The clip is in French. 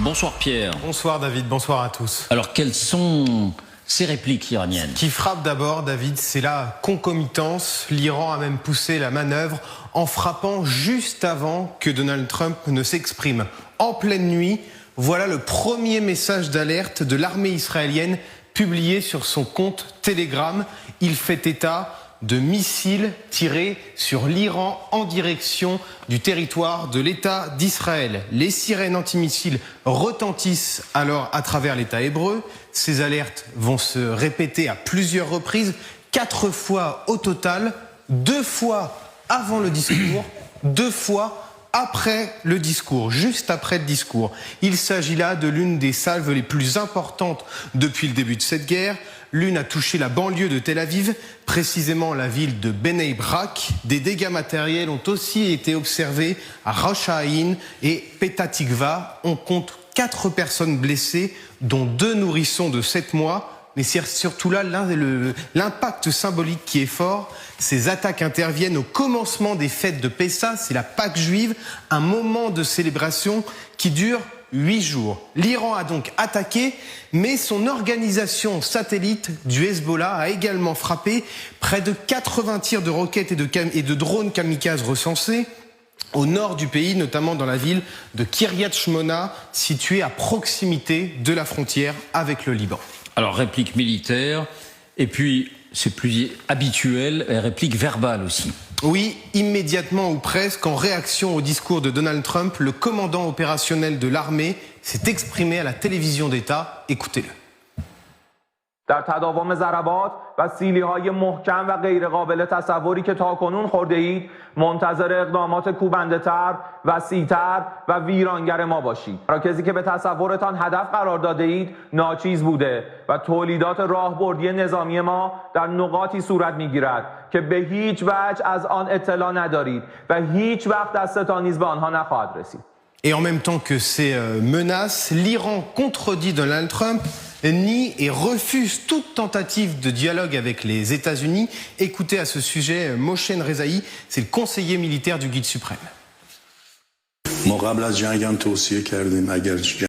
Bonsoir Pierre. Bonsoir David, bonsoir à tous. Alors quelles sont ces répliques iraniennes? Ce qui frappe d'abord David, c'est la concomitance. L'Iran a même poussé la manœuvre en frappant juste avant que Donald Trump ne s'exprime. En pleine nuit, voilà le premier message d'alerte de l'armée israélienne publié sur son compte Telegram. Il fait état de missiles tirés sur l'Iran en direction du territoire de l'État d'Israël. Les sirènes antimissiles retentissent alors à travers l'État hébreu. Ces alertes vont se répéter à plusieurs reprises, 4 fois au total, 2 fois avant le discours, 2 fois après le discours, juste après le discours. Il s'agit là de l'une des salves les plus importantes depuis le début de cette guerre. L'une a touché la banlieue de Tel Aviv, précisément la ville de Bnei Brak. Des dégâts matériels ont aussi été observés à Rosh Haïn et Petah Tikva. On compte 4 personnes blessées, dont 2 nourrissons de 7 mois. Mais c'est surtout là l'impact symbolique qui est fort. Ces attaques interviennent au commencement des fêtes de Pessah, c'est la Pâque juive, un moment de célébration qui dure 8 jours. L'Iran a donc attaqué, mais son organisation satellite du Hezbollah a également frappé. Près de 80 tirs de roquettes et de drones kamikazes recensés au nord du pays, notamment dans la ville de Kiryat Shmona, située à proximité de la frontière avec le Liban. Alors réplique militaire, et puis c'est plus habituel, réplique verbale aussi. Oui, immédiatement ou presque, en réaction au discours de Donald Trump, le commandant opérationnel de l'armée s'est exprimé à la télévision d'État. Écoutez-le. در تداوم ضربات و سیلی‌های محکم و غیرقابل تصوری که تاکنون خورده اید منتظر اقدامات کوبنده‌تر، وسیع‌تر و ویرانگر ما باشید. مراکزی که به تصورتان هدف قرار داده اید ناچیز بوده و تولیدات راهبردی نظامی ما در نقاطی صورت می‌گیرد که به هیچ وجه از آن اطلاع ندارید و هیچ وقت دستتان نیز به آنها نخواهد رسید. Et en même temps que ces menaces, l'Iran contredit Donald Trump, nie et refuse toute tentative de dialogue avec les États-Unis. Écoutez à ce sujet Moshen Rezaï, c'est le conseiller militaire du guide suprême.